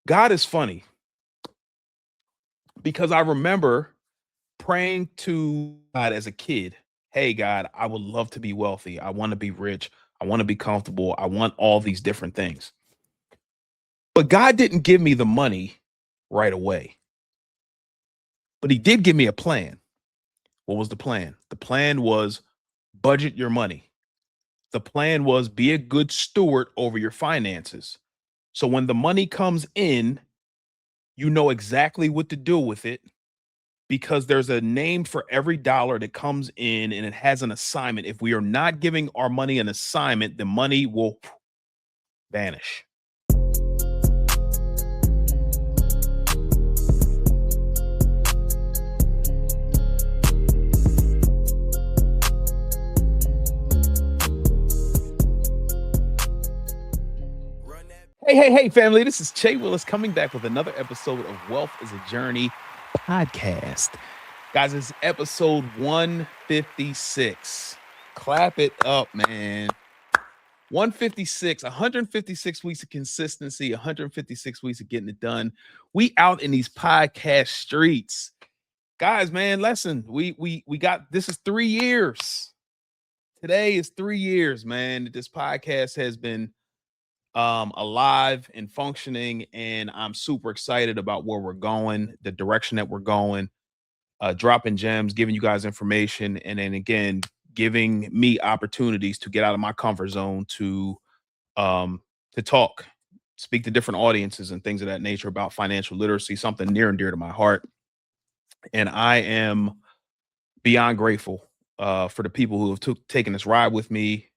God is funny because I remember praying to God as a kid. Hey, God, I would love to be wealthy. I want to be rich. I want to be comfortable. I want all these different things. But God didn't give me the money right away, but He did give me a plan. What was the plan? The plan was budget your money. The plan was be a good steward over your finances. So when the money comes in, you know exactly what to do with it because there's a name for every dollar that comes in and it has an assignment. If we are not giving our money an assignment, the money will vanish. Hey, family. This is Che Willis coming back with another episode of Wealth is a Journey podcast. Guys, it's episode 156. Clap it up, man. 156 weeks of consistency, 156 weeks of getting it done. We out in these podcast streets. Guys, man, listen, we got this is 3 years. Today is 3 years, man, that this podcast has been alive and functioning, and I'm super excited about where we're going, the direction that we're going, dropping gems, giving you guys information, and then again giving me opportunities to get out of my comfort zone to talk, speak to different audiences and things of that nature about financial literacy, something near and dear to my heart. And I am beyond grateful for the people who have taken this ride with me,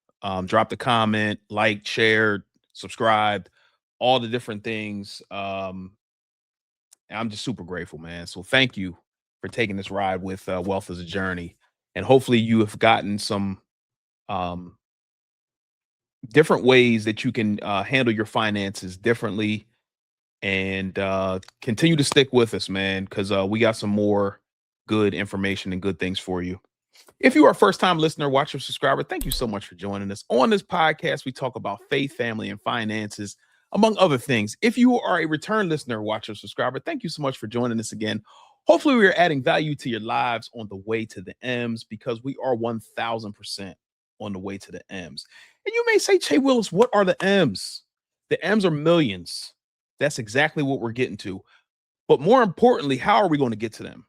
dropped a comment, liked, shared, subscribed, all the different things. I'm just super grateful, man. So thank you for taking this ride with Wealth as a Journey. And hopefully you have gotten some um, different ways that you can handle your finances differently and continue to stick with us, man, because we got some more good information and good things for you. If you are a first time listener, watcher, subscriber, thank you so much for joining us. On this podcast, we talk about faith, family, and finances, among other things. If you are a return listener, watcher, subscriber, thank you so much for joining us again. Hopefully, we are adding value to your lives on the way to the M's because we are 1000% on the way to the M's. And you may say, Che Willis, what are the M's? The M's are millions. That's exactly what we're getting to. But more importantly, how are we going to get to them?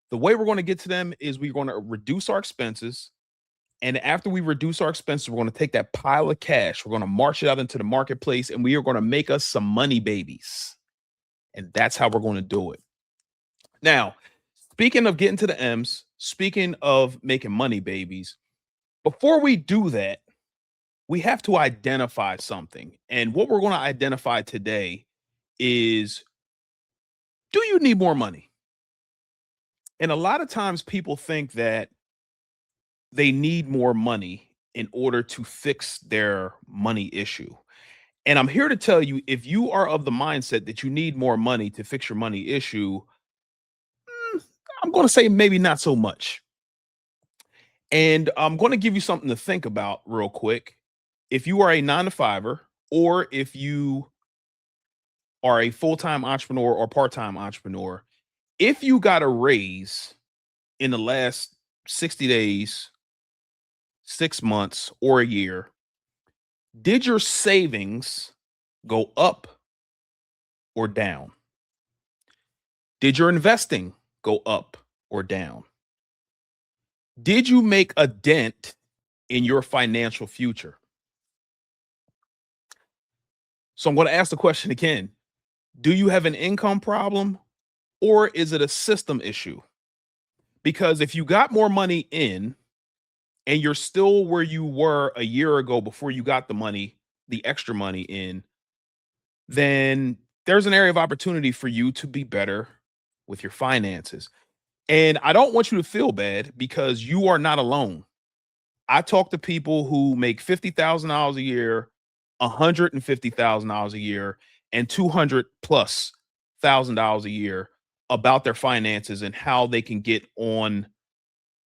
The way we're going to get to them is we're going to reduce our expenses. And after we reduce our expenses, we're going to take that pile of cash, we're going to march it out into the marketplace, and we are going to make us some money babies. And that's how we're going to do it. Now, speaking of getting to the M's, speaking of making money babies, before we do that, we have to identify something. And what we're going to identify today is, do you need more money? And a lot of times people think that they need more money in order to fix their money issue. And I'm here to tell you, if you are of the mindset that you need more money to fix your money issue, mm, I'm going to say maybe not so much. And I'm going to give you something to think about real quick. If you are a 9 to 5er, or if you are a full-time entrepreneur or part-time entrepreneur, if you got a raise in the last 60 days, 6 months, or a year, did your savings go up or down? Did your investing go up or down? Did you make a dent in your financial future? So I'm going to ask the question again. Do you have an income problem, or is it a system issue? Because if you got more money in and you're still where you were a year ago before you got the money, the extra money in, then there's an area of opportunity for you to be better with your finances. And I don't want you to feel bad because you are not alone. I talk to people who make $50,000 a year, $150,000 a year, and 200 plus $1,000 a year about their finances and how they can get on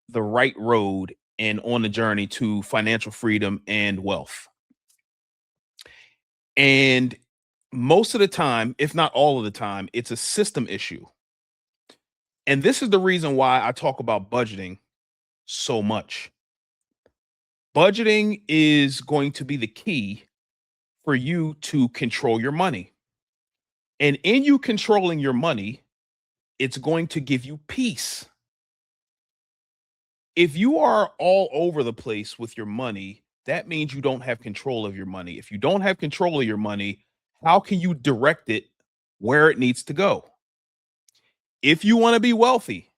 the right road and on the journey to financial freedom and wealth. And most of the time, if not all of the time, it's a system issue. And this is the reason why I talk about budgeting so much. Budgeting is going to be the key for you to control your money. And in you controlling your money, it's going to give you peace. If you are all over the place with your money, that means you don't have control of your money. If you don't have control of your money, how can you direct it where it needs to go? If you want to be wealthy,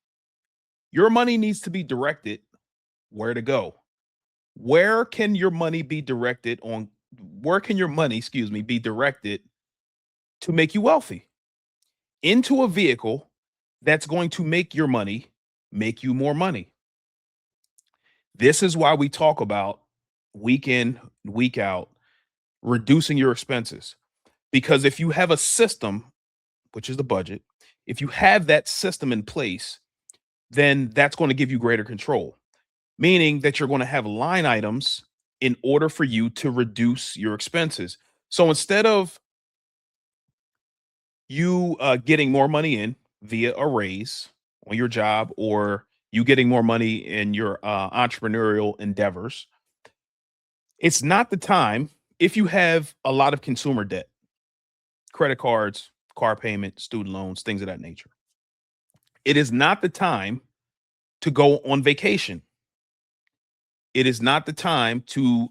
your money needs to be directed where to go. Where can your money be directed on? Where can your money, excuse me, be directed to make you wealthy? Into a vehicle that's going to make your money make you more money. This is why we talk about week in, week out, reducing your expenses. Because if you have a system, which is the budget, if you have that system in place, then that's going to give you greater control, meaning that you're going to have line items in order for you to reduce your expenses. So instead of you getting more money in via a raise on your job or you getting more money in your entrepreneurial endeavors, it's not the time if you have a lot of consumer debt, credit cards, car payment, student loans, things of that nature. It is not the time to go on vacation. It is not the time to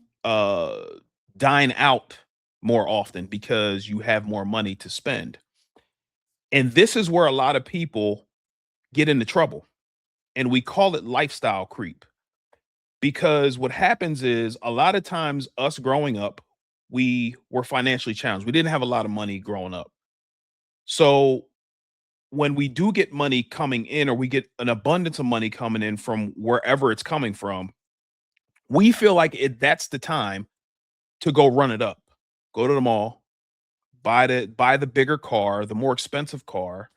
dine out more often because you have more money to spend. And this is where a lot of people get into trouble. And we call it lifestyle creep because what happens is a lot of times us growing up, we were financially challenged. We didn't have a lot of money growing up. So when we do get money coming in or we get an abundance of money coming in from wherever it's coming from, we feel like that's the time to go run it up. Go to the mall, buy the bigger car, the more expensive car,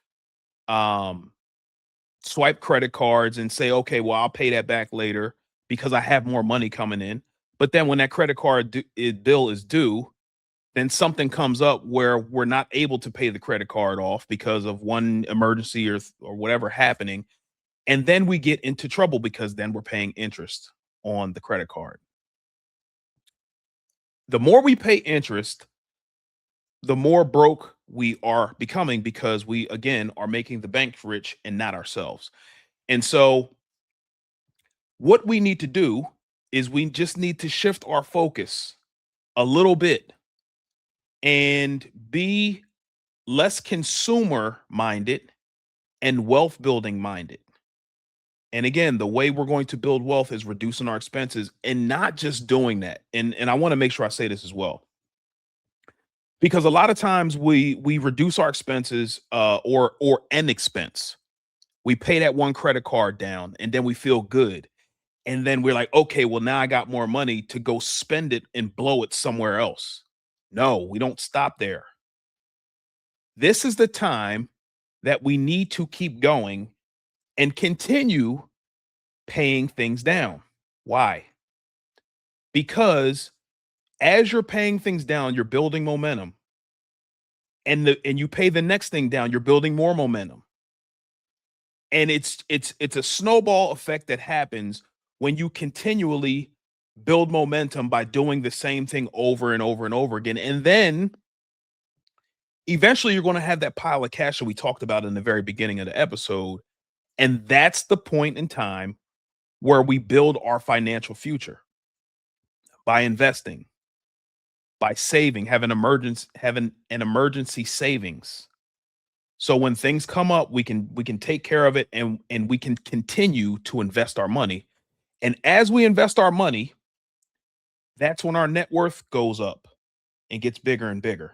um, swipe credit cards and say, okay, well, I'll pay that back later because I have more money coming in. But then when that credit card bill is due, then something comes up where we're not able to pay the credit card off because of one emergency or whatever happening. And then we get into trouble because then we're paying interest on the credit card. The more we pay interest, the more broke we are becoming because we again are making the bank rich and not ourselves. And so what we need to do is we just need to shift our focus a little bit and be less consumer minded and wealth building minded. And again, the way we're going to build wealth is reducing our expenses and not just doing that. And I want to make sure I say this as well. Because a lot of times we reduce our expenses or an expense. We pay that one credit card down and then we feel good. And then we're like, okay, well, now I got more money to go spend it and blow it somewhere else. No, we don't stop there. This is the time that we need to keep going and continue paying things down. Why? Because as you're paying things down, you're building momentum. And you pay the next thing down, you're building more momentum. And it's a snowball effect that happens when you continually build momentum by doing the same thing over and over and over again. And then eventually you're going to have that pile of cash that we talked about in the very beginning of the episode. And that's the point in time where we build our financial future by investing, by saving, having an emergency savings. So when things come up, we can take care of it and we can continue to invest our money. And as we invest our money, that's when our net worth goes up and gets bigger and bigger,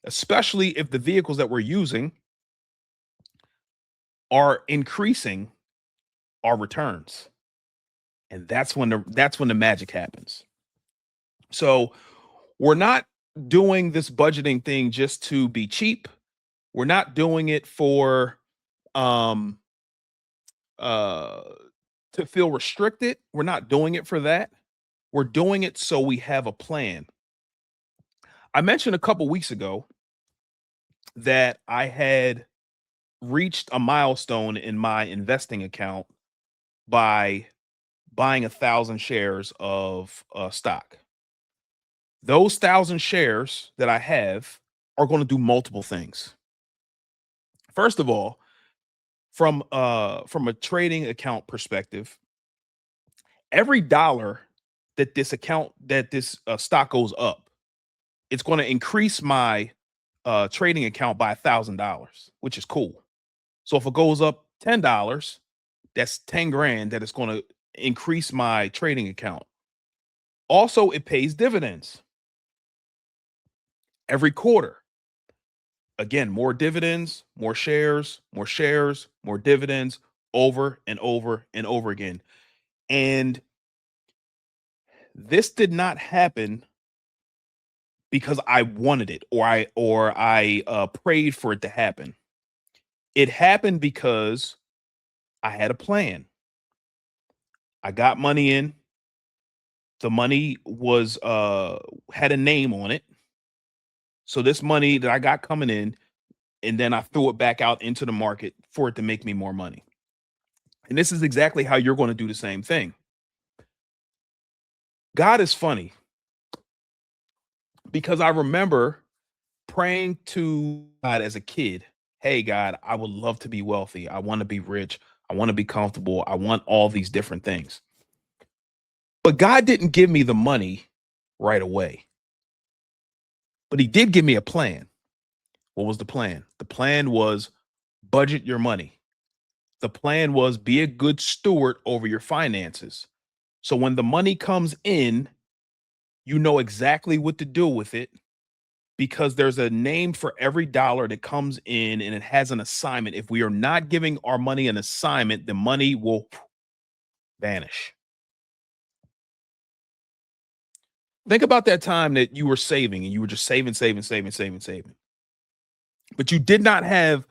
especially if the vehicles that we're using are increasing our returns. And that's when the magic happens. So we're not doing this budgeting thing just to be cheap. We're not doing it for um uh to feel restricted. We're not doing it for that. We're doing it so we have a plan. I mentioned a couple weeks ago that I had reached a milestone in my investing account by buying 1,000 shares of stock. Those 1,000 shares that I have are going to do multiple things. First of all, from a trading account perspective, every dollar that this stock goes up, it's going to increase my trading account by $1,000, which is cool. So if it goes up $10, that's 10 grand that is going to increase my trading account. Also, it pays dividends every quarter. Again, more dividends, more shares, more shares, more dividends over and over and over again. And this did not happen because I wanted it or I prayed for it to happen. It happened because I had a plan. I got money in. The money was had a name on it. So this money that I got coming in, and then I threw it back out into the market for it to make me more money. And this is exactly how you're going to do the same thing. God is funny because I remember praying to God as a kid. Hey, God, I would love to be wealthy. I want to be rich. I want to be comfortable. I want all these different things. But God didn't give me the money right away. But He did give me a plan. What was the plan? The plan was budget your money. The plan was be a good steward over your finances. So when the money comes in, you know exactly what to do with it because there's a name for every dollar that comes in and it has an assignment. If we are not giving our money an assignment, the money will vanish. Think about that time that you were saving and you were just saving, saving, saving, saving, saving. But you did not have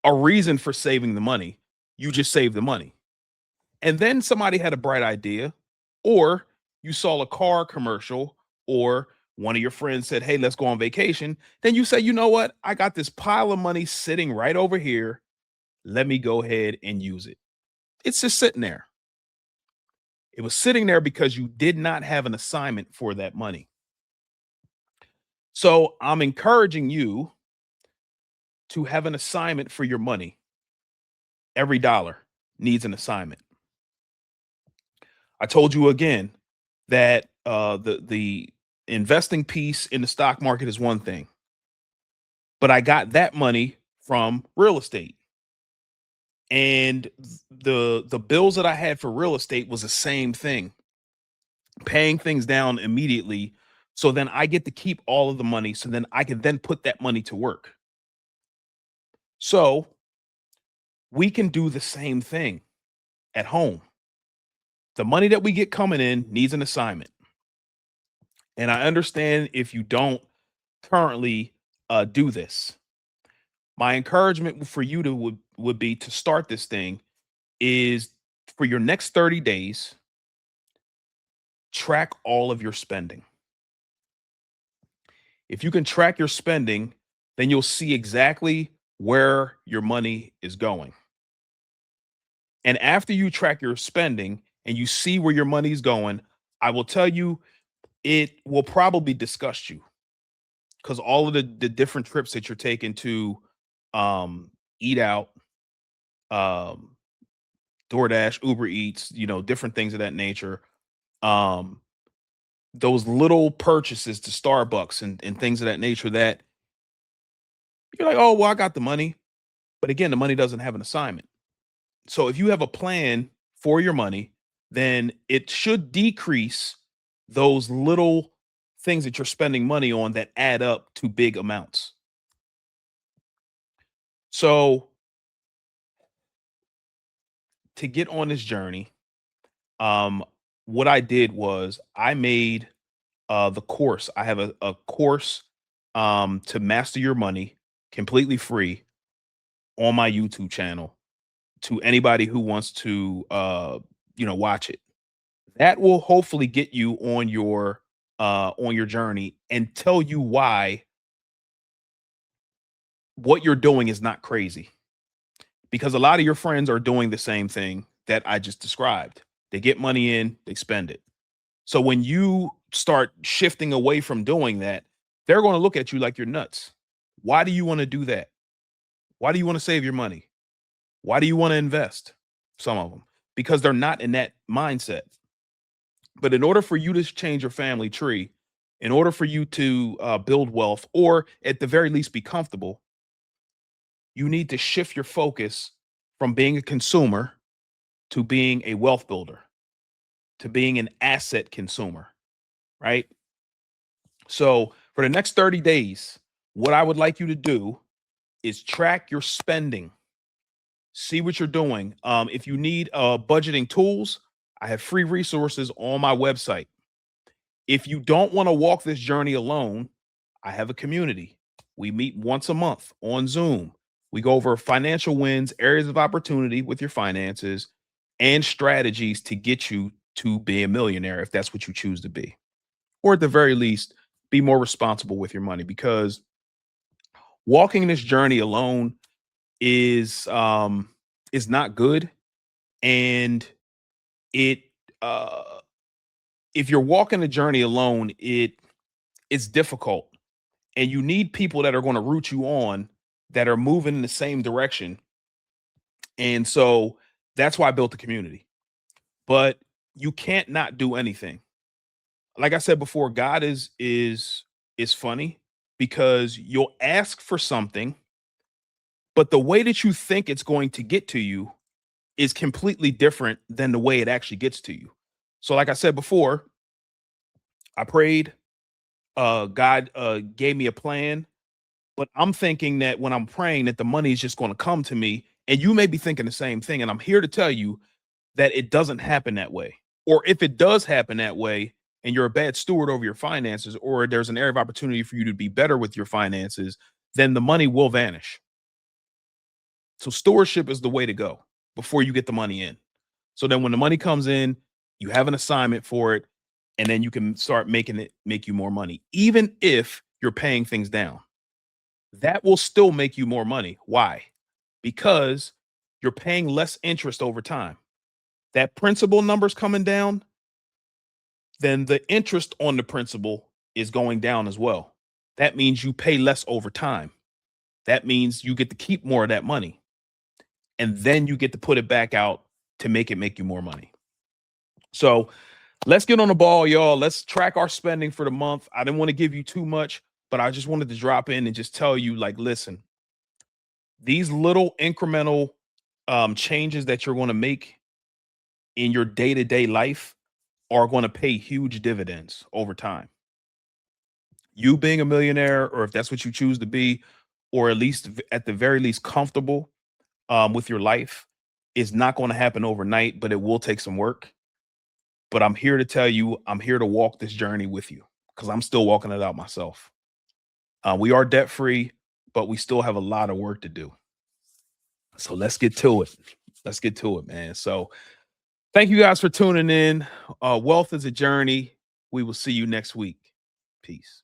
a reason for saving the money. You just saved the money. And then somebody had a bright idea, or you saw a car commercial, or one of your friends said, "Hey, let's go on vacation." Then you say, "You know what? I got this pile of money sitting right over here. Let me go ahead and use it." It's just sitting there. It was sitting there because you did not have an assignment for that money. So I'm encouraging you to have an assignment for your money. Every dollar needs an assignment. I told you again that the investing piece in the stock market is one thing, but I got that money from real estate, and the bills that I had for real estate was the same thing, paying things down immediately. So then I get to keep all of the money. So then I can then put that money to work. So we can do the same thing at home. The money that we get coming in needs an assignment. And I understand if you don't currently do this. My encouragement for you to would be to start this thing is for your next 30 days, track all of your spending. If you can track your spending, then you'll see exactly where your money is going. And after you track your spending and you see where your money is going, I will tell you it will probably disgust you because all of the different trips that you're taking to eat out, um, DoorDash, Uber Eats, different things of that nature. Um, those little purchases to Starbucks and things of that nature that you're like, oh, well, I got the money. But again, the money doesn't have an assignment. So if you have a plan for your money, then it should decrease those little things that you're spending money on that add up to big amounts. So to get on this journey, um, what I did was I made the course. I have a course to master your money completely free on my YouTube channel to anybody who wants to watch it. That will hopefully get you on your on your journey and tell you why what you're doing is not crazy. Because a lot of your friends are doing the same thing that I just described. They get money in, they spend it. So when you start shifting away from doing that, they're going to look at you like you're nuts. Why do you want to do that? Why do you want to save your money? Why do you want to invest? Some of them, because they're not in that mindset. But in order for you to change your family tree, in order for you to build wealth, or at the very least be comfortable, you need to shift your focus from being a consumer to being a wealth builder, to being an asset consumer, right? So for the next 30 days, what I would like you to do is track your spending. See what you're doing. If you need budgeting tools, I have free resources on my website. If you don't want to walk this journey alone, I have a community. We meet once a month on Zoom. We go over financial wins, areas of opportunity with your finances, and strategies to get you to be a millionaire if that's what you choose to be. Or at the very least, be more responsible with your money, because walking this journey alone is not good. And it uh if you're walking the journey alone, it's difficult, and you need people that are going to root you on, that are moving in the same direction. And so that's why I built the community. But you can't not do anything. Like I said before, God is funny, because you'll ask for something, but the way that you think it's going to get to you is completely different than the way it actually gets to you. So like I said before, I prayed, God gave me a plan, but I'm thinking that when I'm praying that the money is just going to come to me, and you may be thinking the same thing, and I'm here to tell you that it doesn't happen that way. Or if it does happen that way and you're a bad steward over your finances, or there's an area of opportunity for you to be better with your finances, then the money will vanish. So stewardship is the way to go before you get the money in. So then when the money comes in, you have an assignment for it, and then you can start making it make you more money. Even if you're paying things down, that will still make you more money. Why? Because you're paying less interest over time. That principal number's coming down, then the interest on the principal is going down as well. That means you pay less over time. That means you get to keep more of that money, and then you get to put it back out to make it make you more money. So let's get on the ball, y'all. Let's track our spending for the month. I didn't want to give you too much, but I just wanted to drop in and just tell you, like, listen, these little incremental changes that you're going to make in your day-to-day life are going to pay huge dividends over time. You being a millionaire, or if that's what you choose to be, or at least at the very least comfortable with your life, is not going to happen overnight, but it will take some work. But I'm here to tell you, I'm here to walk this journey with you, because I'm still walking it out myself. We are debt free, but we still have a lot of work to do. So let's get to it. Let's get to it, man. So thank you guys for tuning in. Wealth is a journey. We will see you next week. Peace.